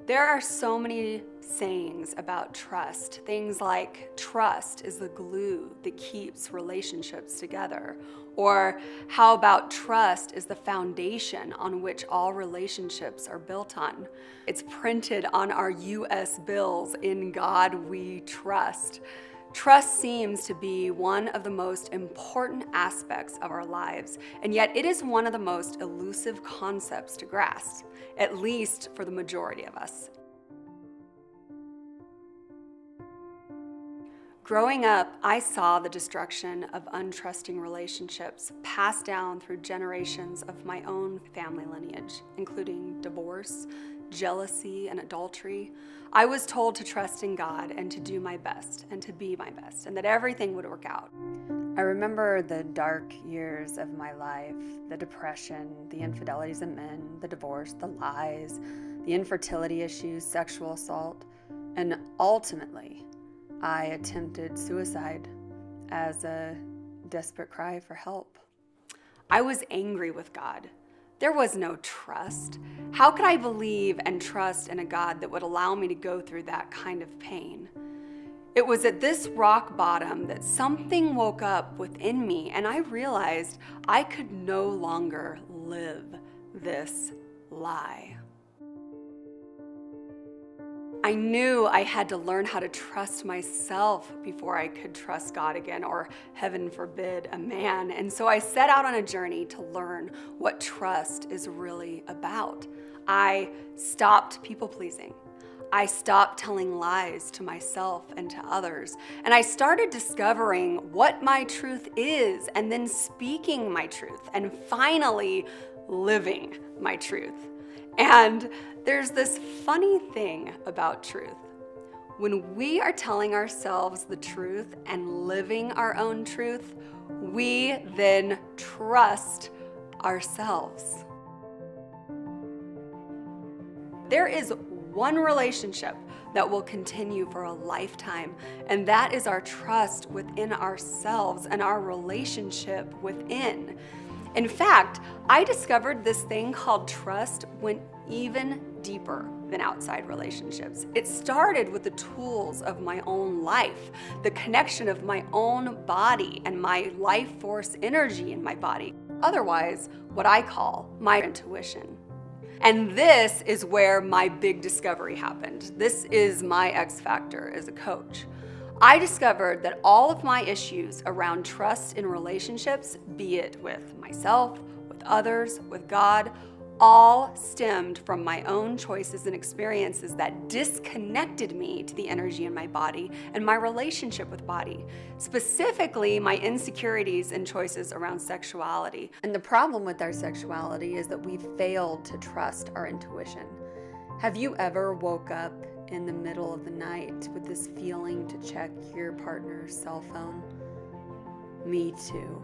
There are so many sayings about trust. Things like trust is the glue that keeps relationships together. Or how about trust is the foundation on which all relationships are built on. It's printed on our US bills, "In God we trust." Trust seems to be one of the most important aspects of our lives, and yet it is one of the most elusive concepts to grasp, at least for the majority of us. Growing up, I saw the destruction of untrusting relationships passed down through generations of my own family lineage, including divorce, jealousy, and adultery. I was told to trust in God and to do my best and to be my best, and that everything would work out. I remember the dark years of my life, the depression, the infidelities of men, the divorce, the lies, the infertility issues, sexual assault, and ultimately, I attempted suicide as a desperate cry for help. I was angry with God. There was no trust. How could I believe and trust in a God that would allow me to go through that kind of pain? It was at this rock bottom that something woke up within me, and I realized I could no longer live this lie. I knew I had to learn how to trust myself before I could trust God again, or heaven forbid, a man. And so I set out on a journey to learn what trust is really about. I stopped people-pleasing. I stopped telling lies to myself and to others. And I started discovering what my truth is, and then speaking my truth, and finally living my truth. And there's this funny thing about truth. When we are telling ourselves the truth and living our own truth, we then trust ourselves. There is one relationship that will continue for a lifetime, and that is our trust within ourselves and our relationship within. In fact, I discovered this thing called trust went even deeper than outside relationships. It started with the tools of my own life, the connection of my own body and my life force energy in my body, otherwise what I call my intuition. And this is where my big discovery happened. This is my X factor as a coach. I discovered that all of my issues around trust in relationships, be it with myself, with others, with God, all stemmed from my own choices and experiences that disconnected me to the energy in my body and my relationship with body, specifically my insecurities and choices around sexuality. And the problem with our sexuality is that we failed to trust our intuition. Have you ever woke up in the middle of the night with this feeling to check your partner's cell phone? Me too.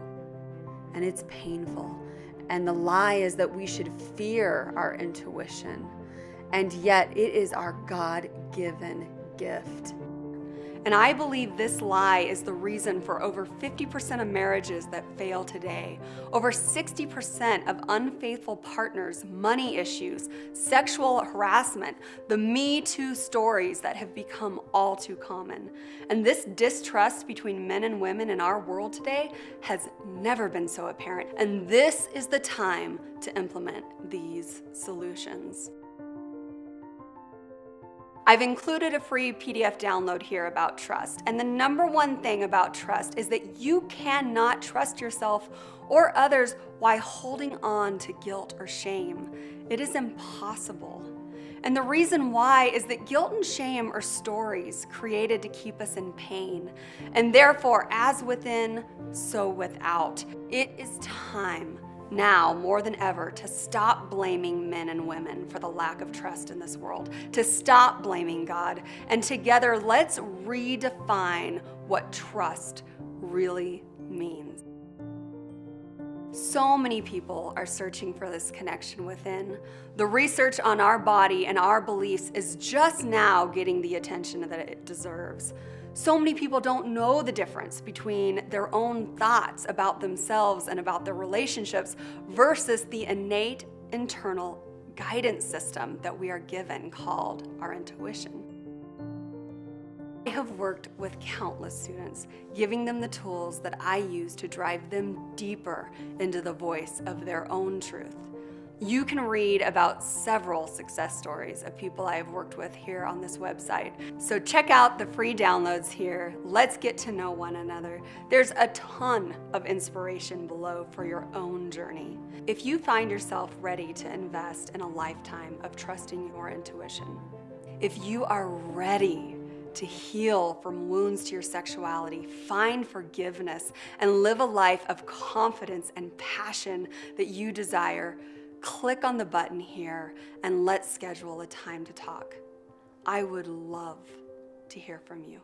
And it's painful. And the lie is that we should fear our intuition. And yet it is our God-given gift. And I believe this lie is the reason for over 50% of marriages that fail today, over 60% of unfaithful partners, money issues, sexual harassment, the Me Too stories that have become all too common. And this distrust between men and women in our world today has never been so apparent. And this is the time to implement these solutions. I've included a free PDF download here about trust. And the number one thing about trust is that you cannot trust yourself or others while holding on to guilt or shame. It is impossible. And the reason why is that guilt and shame are stories created to keep us in pain. And therefore, as within, so without. It is time now more than ever to stop blaming men and women for the lack of trust in this world, to stop blaming God, and together let's redefine what trust really means. So many people are searching for this connection within. The research on our body and our beliefs is just now getting the attention that it deserves. So many people don't know the difference between their own thoughts about themselves and about their relationships versus the innate internal guidance system that we are given called our intuition. I have worked with countless students, giving them the tools that I use to drive them deeper into the voice of their own truth. You can read about several success stories of people I have worked with here on this website. So check out the free downloads here. Let's get to know one another. There's a ton of inspiration below for your own journey. If you find yourself ready to invest in a lifetime of trusting your intuition, if you are ready to heal from wounds to your sexuality, find forgiveness, and live a life of confidence and passion that you desire, click on the button here and let's schedule a time to talk. I would love to hear from you.